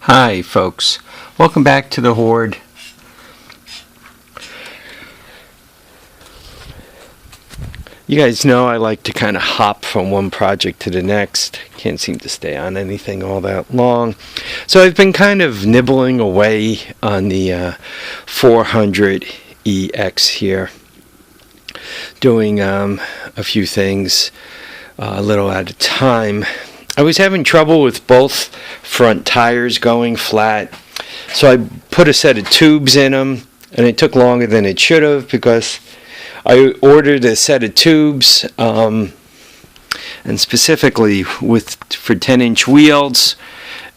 Hi folks, welcome back to the Hoard. You guys know I like to kind of hop from one project to the next. Can't seem to stay on anything all that long. So I've been kind of nibbling away on the 400EX here. Doing a few things a little at a time. I was having trouble with both front tires going flat. So I put a set of tubes in them, and it took longer than it should have because I ordered a set of tubes, and specifically for 10-inch wheels,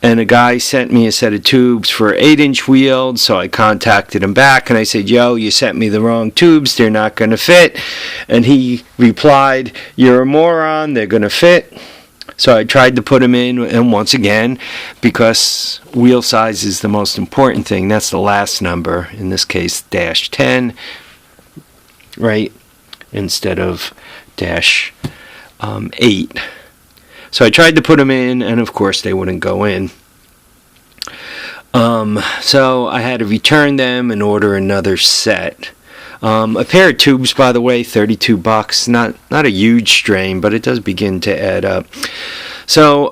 and a guy sent me a set of tubes for 8-inch wheels, so I contacted him back and I said, yo, you sent me the wrong tubes, they're not going to fit. And he replied, you're a moron, they're going to fit. So I tried to put them in, and once again, because wheel size is the most important thing, that's the last number, in this case -10, right, instead of -8. So I tried to put them in, and of course they wouldn't go in. So I had to return them and order another set. A pair of tubes, by the way, $32. Not a huge strain, but it does begin to add up. So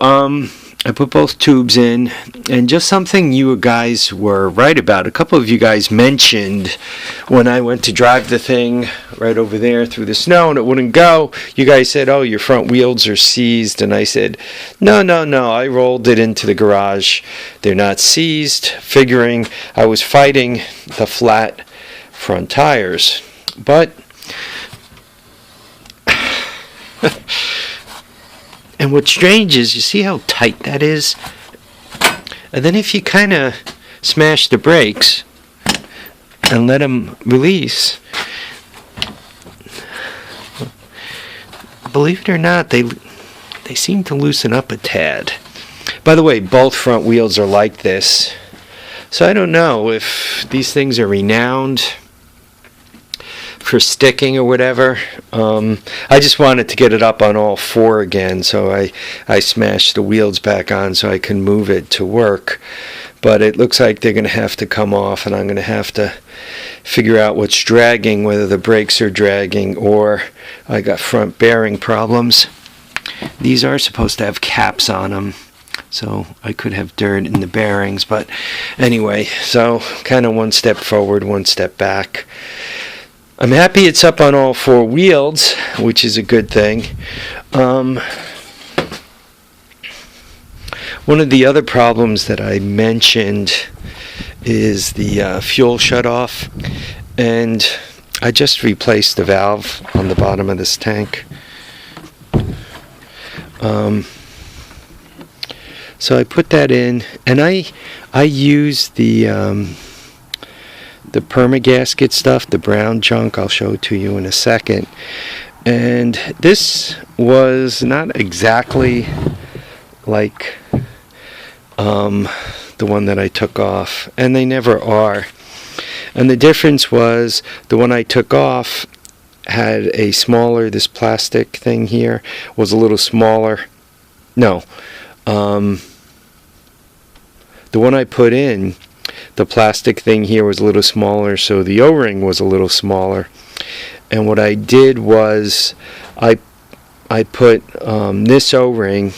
I put both tubes in, and just something you guys were right about. A couple of you guys mentioned when I went to drive the thing right over there through the snow and it wouldn't go. You guys said, oh, your front wheels are seized. And I said, no. I rolled it into the garage. They're not seized, figuring I was fighting the flat front tires. But and what's strange is you see how tight that is, and then if you kind of smash the brakes and let them release, believe it or not, they seem to loosen up a tad. By the way, both front wheels are like this, so I don't know if these things are renowned for sticking or whatever. I just wanted to get it up on all four again, so I smashed the wheels back on so I can move it to work. But it looks like they're going to have to come off, and I'm going to have to figure out what's dragging, whether the brakes are dragging or I got front bearing problems. These are supposed to have caps on them, so I could have dirt in the bearings, but anyway, so kind of one step forward, one step back. I'm happy it's up on all four wheels, which is a good thing. One of the other problems that I mentioned is the fuel shutoff, and I just replaced the valve on the bottom of this tank. So I put that in, and I use the permagasket stuff, the brown junk. I'll show it to you in a second. And this was not exactly like the one that I took off, and they never are. And the difference was the one I took off had a smaller, this plastic thing here was a little smaller. No, the one I put in, the plastic thing here was a little smaller, so the O-ring was a little smaller. And what I did was I put this O-ring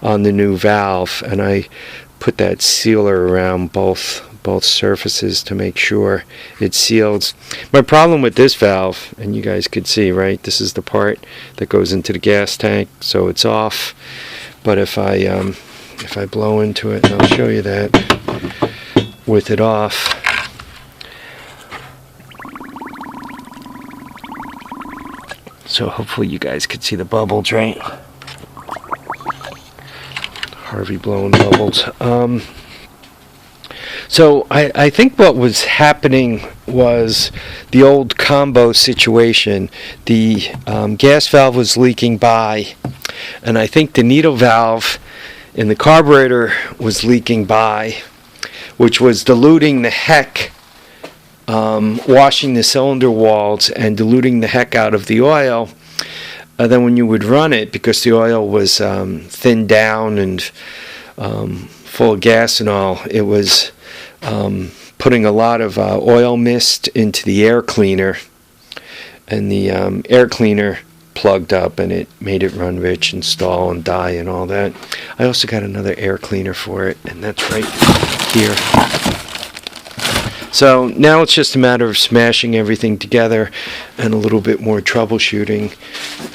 on the new valve, and I put that sealer around both surfaces to make sure it seals. My problem with this valve, and you guys could see, right, this is the part that goes into the gas tank, so it's off. But if I blow into it, and I'll show you that with it off, so hopefully you guys could see the bubbles, right? Harvey blowing bubbles. So I think what was happening was the old combo situation. The gas valve was leaking by, and I think the needle valve in the carburetor was leaking by, which was diluting the heck, washing the cylinder walls and diluting the heck out of the oil. Then when you would run it, because the oil was thinned down and full of gas and all. It was putting a lot of oil mist into the air cleaner, and the air cleaner plugged up, and it made it run rich and stall and die and all that. I also got another air cleaner for it, and that's right here. So now it's just a matter of smashing everything together and a little bit more troubleshooting,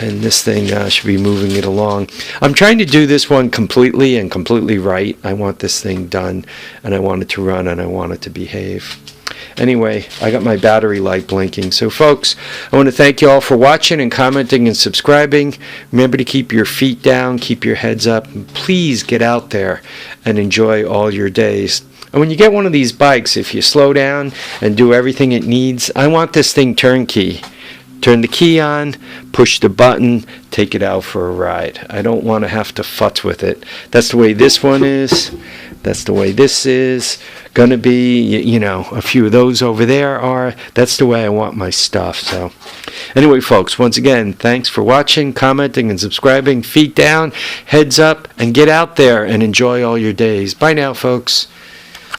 and this thing should be moving it along. I'm trying to do this one completely right. I want this thing done, and I want it to run, and I want it to behave. Anyway, I got my battery light blinking. So folks, I want to thank you all for watching and commenting and subscribing. Remember to keep your feet down, keep your heads up, and please get out there and enjoy all your days. And when you get one of these bikes, if you slow down and do everything it needs, I want this thing turnkey. Turn the key on, push the button, take it out for a ride. I don't want to have to futz with it. That's the way this one is. That's the way this is going to be. You know, a few of those over there are. That's the way I want my stuff. So anyway, folks, once again, thanks for watching, commenting, and subscribing. Feet down, heads up, and get out there and enjoy all your days. Bye now, folks.